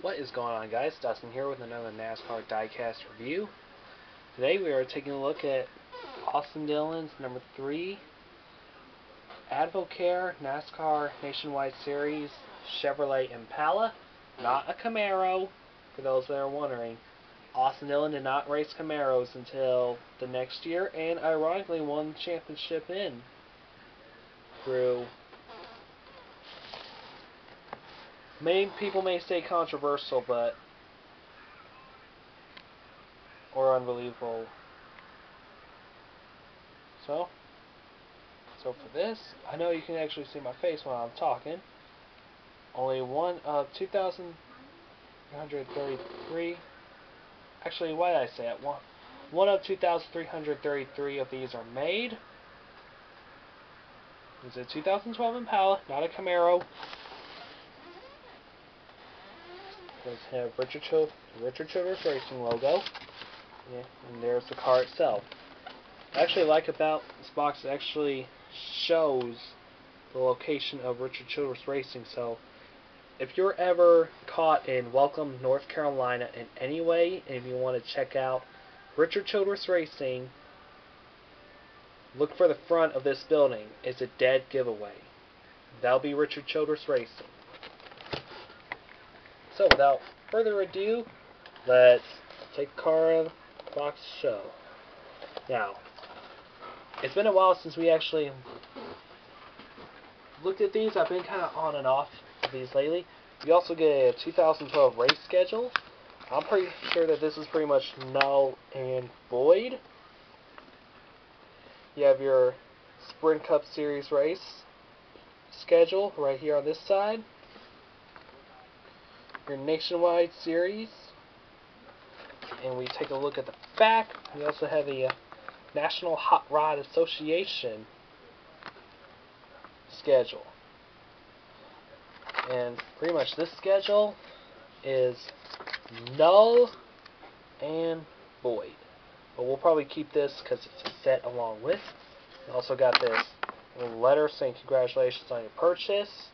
What is going on, guys? Dustin here with another NASCAR Diecast review. Today we are taking a look at Austin Dillon's number 3 Advocare NASCAR Nationwide Series Chevrolet Impala. Not a Camaro, for those that are wondering. Austin Dillon did not race Camaros until the next year, and ironically won the championship in through, many people may say controversial, or unbelievable. So for this, I know you can actually see my face when I'm talking. Only one of 2,333. Actually, why did I say that? One of 2,333 of these are made. It's a 2012 Impala, not a Camaro. Does have Richard Childress Racing logo. Yeah, and there's the car itself. What I actually like about this box, it actually shows the location of Richard Childress Racing. So if you're ever caught in Welcome, North Carolina in any way, and if you want to check out Richard Childress Racing, look for the front of this building. It's a dead giveaway. That'll be Richard Childress Racing. So without further ado, let's take the car out of the box show. Now, it's been a while since we actually looked at these. I've been kind of on and off of these lately. You also get a 2012 race schedule. I'm pretty sure that this is pretty much null and void. You have your Sprint Cup Series race schedule right here on this side. Your Nationwide Series. And we take a look at the back. We also have a National Hot Rod Association schedule. And pretty much this schedule is null and void. But we'll probably keep this because it's a set along with. We also got this little letter saying congratulations on your purchase.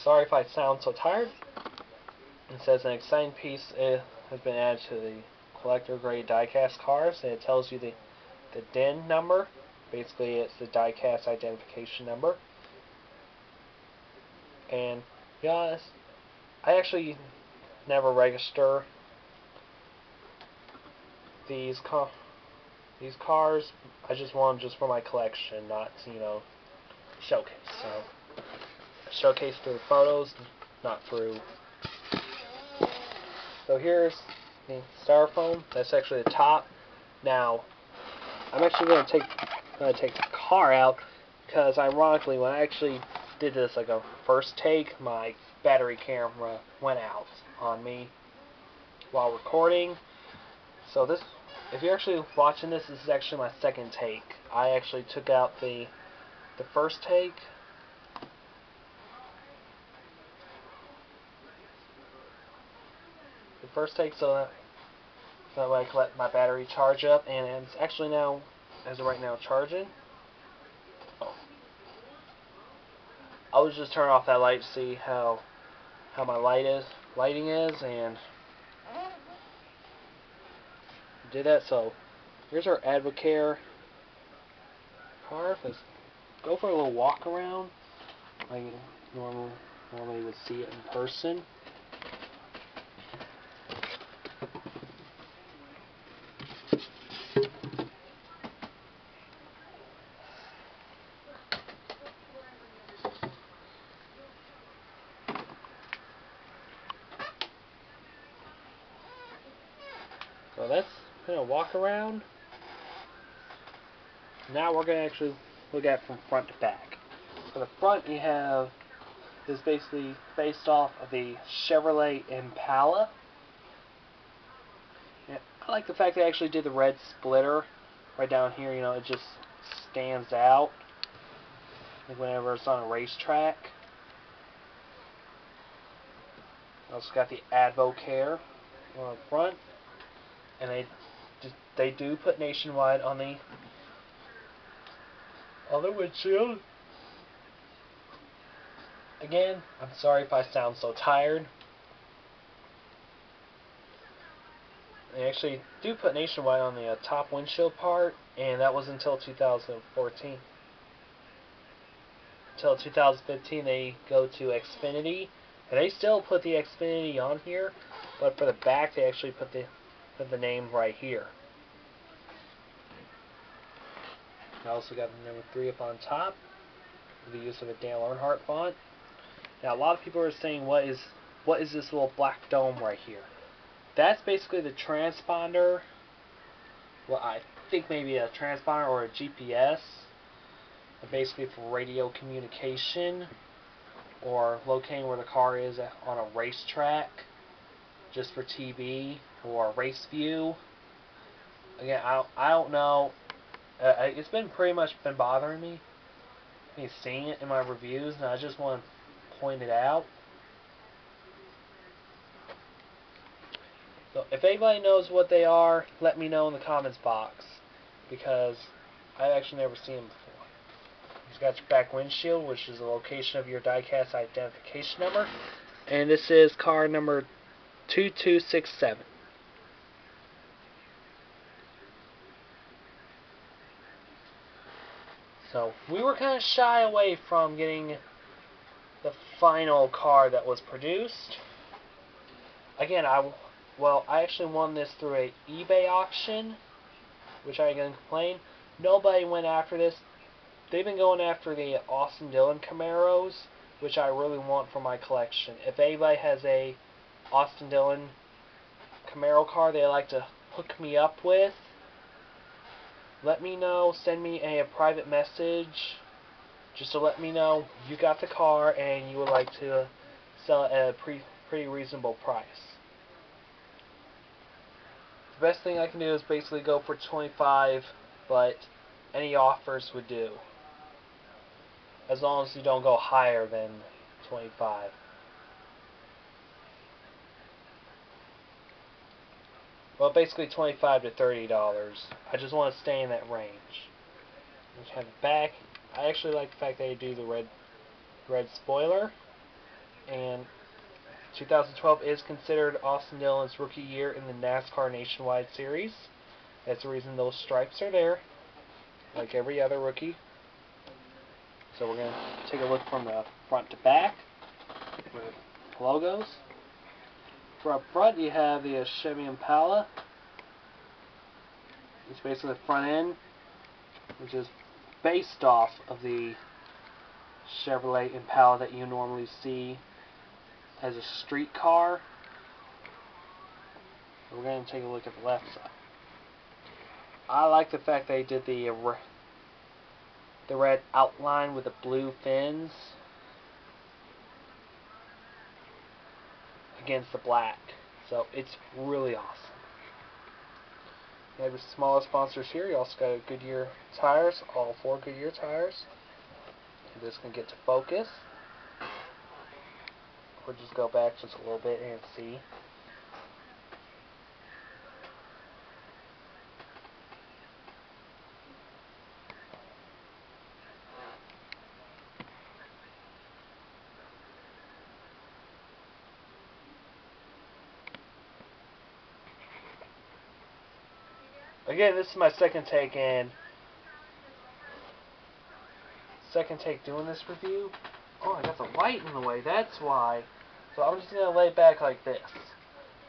Sorry if I sound so tired. It says an exciting piece has been added to the collector grade diecast cars, and it tells you the DIN number. Basically, it's the diecast identification number. And to be honest, I actually never register these cars. I just want them just for my collection, not to, showcase. So showcase through photos, not through. So here's the styrofoam. That's actually the top. Now, I'm actually going to take the car out because, ironically, when I actually did this like a first take, my battery camera went out on me while recording. So this, if you're actually watching this, this is actually my second take. I actually took out the first take. So that way I can let my battery charge up, and it's actually now, as of right now, charging. Oh. I'll just turn off that light to see how my lighting is, and did that. So here's our Advocare car. Let's go for a little walk around, like normally would see it in person. So that's kind of walk around. Now we're going to actually look at it from front to back. For the front, you have is basically based off of the Chevrolet Impala. Yeah, I like the fact they actually did the red splitter right down here. It just stands out, like whenever it's on a racetrack. Also got the Advocare on the front, and they do put Nationwide on the windshield. Again, I'm sorry if I sound so tired. They actually do put Nationwide on the top windshield part, and that was until 2014. Until 2015, they go to Xfinity, and they still put the Xfinity on here, but for the back, they actually put the name right here. I also got the number 3 up on top, with the use of a Dale Earnhardt font. Now, a lot of people are saying, what is this little black dome right here? That's basically the transponder. Well, I think maybe a transponder or a GPS. Basically for radio communication or locating where the car is on a racetrack, just for TV or race view. Again, I don't know. It's been pretty much been bothering me. Seeing it in my reviews, and I just want to point it out. So if anybody knows what they are, let me know in the comments box, because I've actually never seen them before. You've got your back windshield, which is the location of your Diecast identification number, and this is car number 2267. So we were kind of shy away from getting the final car that was produced. Again, I actually won this through an eBay auction, which I ain't gonna complain. Nobody went after this. They've been going after the Austin Dillon Camaros, which I really want for my collection. If anybody has a Austin Dillon Camaro car they'd like to hook me up with, let me know. Send me a private message just to let me know you got the car and you would like to sell it at a pretty reasonable price. The best thing I can do is basically go for 25, but any offers would do, as long as you don't go higher than 25. Well, basically $25 to $30. I just want to stay in that range. We have the back. I actually like the fact that they do the red spoiler. And 2012 is considered Austin Dillon's rookie year in the NASCAR Nationwide Series. That's the reason those stripes are there, like every other rookie. So we're going to take a look from the front to back with logos. For up front, you have the Chevy Impala. It's basically the front end, which is based off of the Chevrolet Impala that you normally see as a street car. We're going to take a look at the left side. I like the fact they did the red outline with the blue fins against the black. So it's really awesome. You have your smallest sponsors here. You also got Goodyear tires, all 4 Goodyear tires. This can get to focus. We'll just go back just a little bit and see. Again, this is my second take doing this review. Oh, I got the light in the way, that's why. So I'm just going to lay it back like this.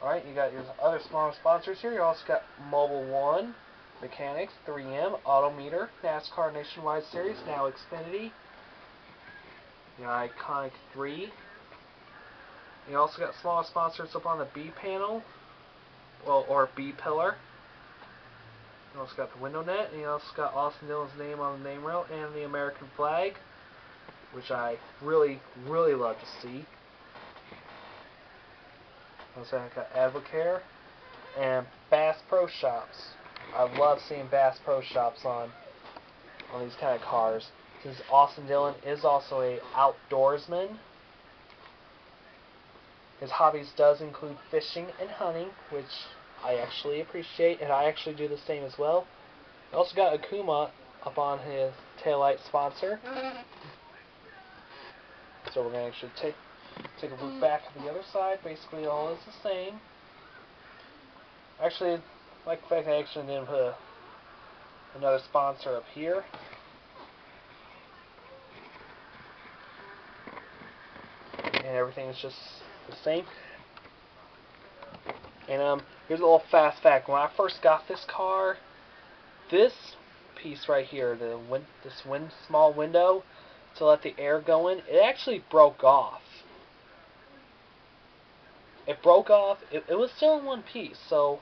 Alright, you got your other smaller sponsors here. You also got Mobile One, Mechanics, 3M, Autometer, NASCAR Nationwide Series, now Xfinity. Your Iconic 3. You also got smaller sponsors up on the B panel, well, or B pillar. You also got the window net, and you also got Austin Dillon's name on the name rail and the American flag, which I really, really love to see. Also got Advocare and Bass Pro Shops. I love seeing Bass Pro Shops on these kind of cars, since Austin Dillon is also a outdoorsman. His hobbies does include fishing and hunting, which I actually appreciate, and I actually do the same as well. I also got Akuma up on his taillight sponsor. So we're going to actually take a look back at the other side. Basically all is the same. Actually, like the fact I actually didn't put another sponsor up here. And everything is just the same. And here's a little fast fact. When I first got this car, this piece right here, this small window to let the air go in, it actually broke off. It broke off. It was still in one piece, so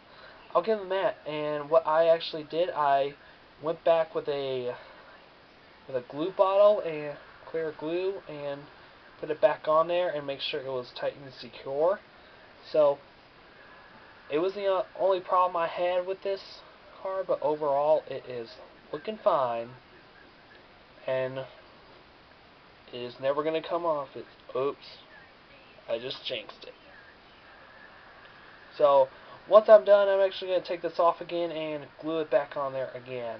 I'll give them that. And what I actually did, I went back with a glue bottle and clear glue and put it back on there and make sure it was tight and secure. So it was the only problem I had with this car, but overall it is looking fine, and it is never going to come off. Oops, I just jinxed it. So once I'm done, I'm actually going to take this off again and glue it back on there again.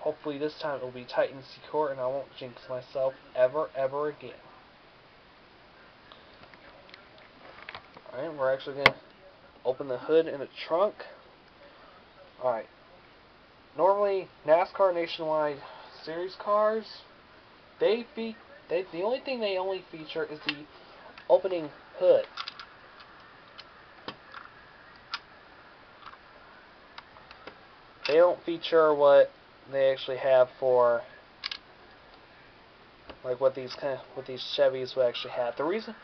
Hopefully this time it will be tight and secure and I won't jinx myself ever again. Alright, we're actually going to open the hood and the trunk. Alright. Normally, NASCAR Nationwide Series cars, the only thing they only feature is the opening hood. They don't feature what they actually have for, like what these Chevys would actually have. The reason,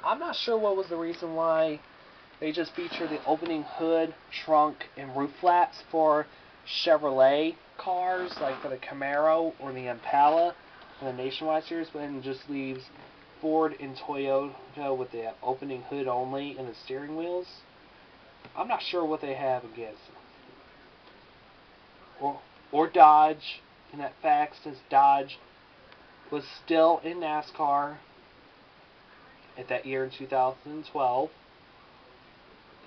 I'm not sure what was the reason why they just feature the opening hood, trunk, and roof flaps for Chevrolet cars, like for the Camaro or the Impala for the Nationwide Series, but then just leaves Ford and Toyota with the opening hood only and the steering wheels. I'm not sure what they have against them. Or Dodge, in that fact, since Dodge was still in NASCAR at that year in 2012.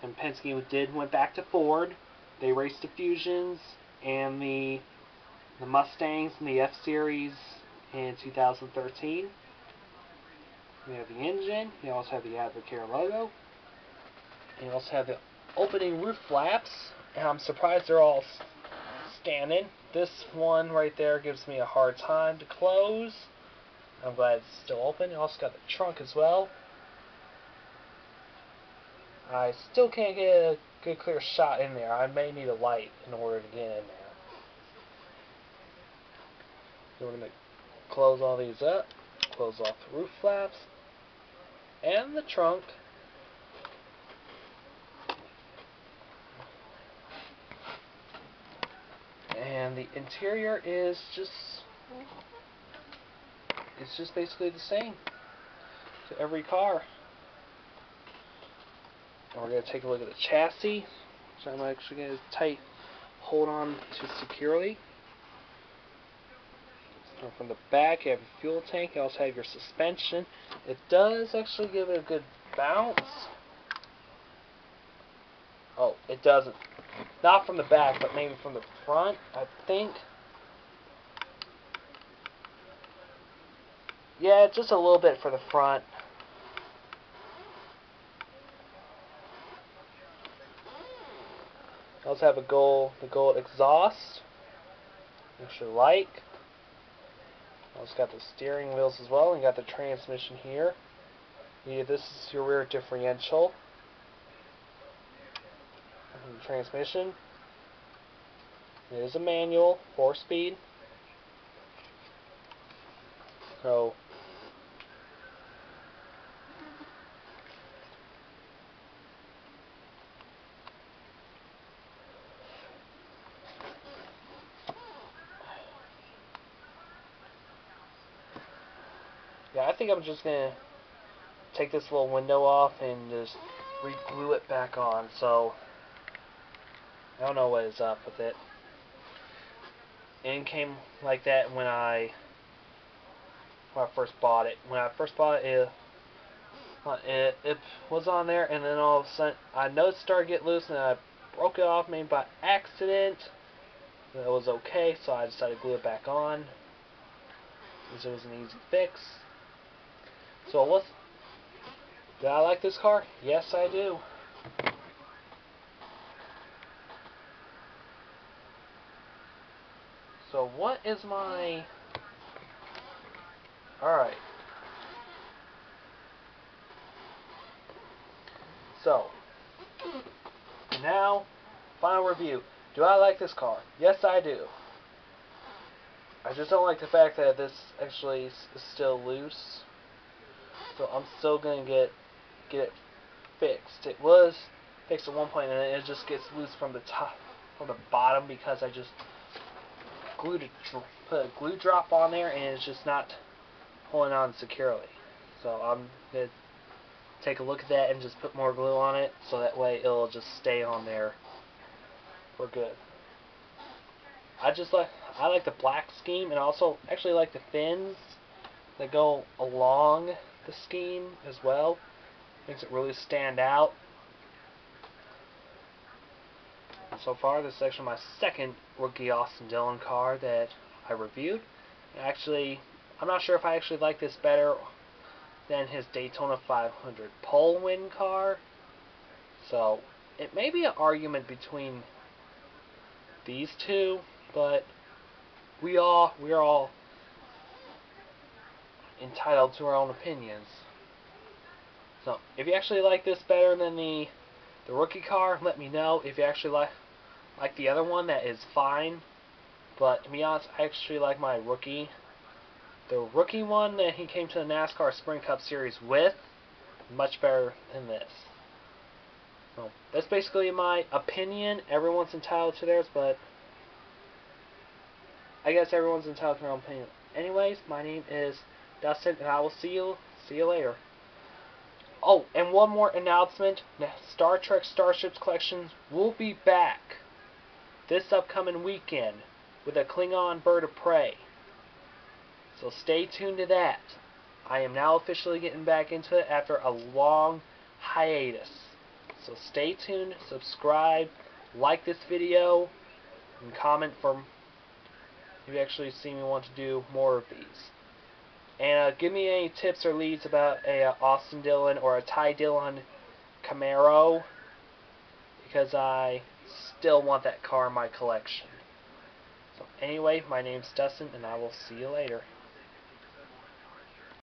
And Penske went back to Ford. They raced the Fusions and the Mustangs and the F-Series in 2013. You have the engine. You also have the Advocare logo. And you also have the opening roof flaps. And I'm surprised they're all standing. This one right there gives me a hard time to close. I'm glad it's still open. You also got the trunk as well. I still can't get a good clear shot in there. I may need a light in order to get in there. So we're going to close all these up. Close off the roof flaps. And the trunk. And the interior is just basically the same to every car. And we're going to take a look at the chassis, which I'm actually going to hold on to securely. So from the back, you have your fuel tank. You also have your suspension. It does actually give it a good bounce. Oh, it doesn't. Not from the back, but maybe from the front, I think. Yeah, just a little bit for the front. I also have the gold exhaust, which you like. Also got the steering wheels as well, and you got the transmission here. Yeah, this is your rear differential. And the transmission. It is a manual, 4-speed. So yeah, I think I'm just gonna take this little window off and just re-glue it back on. So I don't know what is up with it. And it came like that when I first bought it. When I first bought it, it was on there, and then all of a sudden I noticed it started to get loose, and I broke it off maybe by accident. It was okay, so I decided to glue it back on, because it was an easy fix. So do I like this car? Yes, I do. So what is my... Alright. So, now, final review. Do I like this car? Yes, I do. I just don't like the fact that this actually is still loose. So I'm still gonna get it fixed. It was fixed at one point, and it just gets loose from the top, from the bottom, because I just put a glue drop on there, and it's just not holding on securely. So I'm gonna take a look at that and just put more glue on it, so that way it'll just stay on there for good. I like the black scheme, and also actually like the fins that go along the scheme as well. Makes it really stand out. And so far, this is actually my second rookie Austin Dillon car that I reviewed. Actually, I'm not sure if I actually like this better than his Daytona 500 pole win car. So it may be an argument between these two, but we're all entitled to our own opinions. So if you actually like this better than the rookie car, let me know. If you actually like the other one, that is fine. But to be honest, I actually like my rookie. The rookie one that he came to the NASCAR Sprint Cup Series with, much better than this. So that's basically my opinion. Everyone's entitled to theirs, but I guess everyone's entitled to their own opinion. Anyways, my name is Dustin, and I will see you later. Oh, and one more announcement. The Star Trek Starships Collection will be back this upcoming weekend with a Klingon bird of prey. So stay tuned to that. I am now officially getting back into it after a long hiatus. So stay tuned, subscribe, like this video, and comment if you actually see me want to do more of these. And give me any tips or leads about a Austin Dillon or a Ty Dillon Camaro, because I still want that car in my collection. So anyway, my name's Dustin, and I will see you later.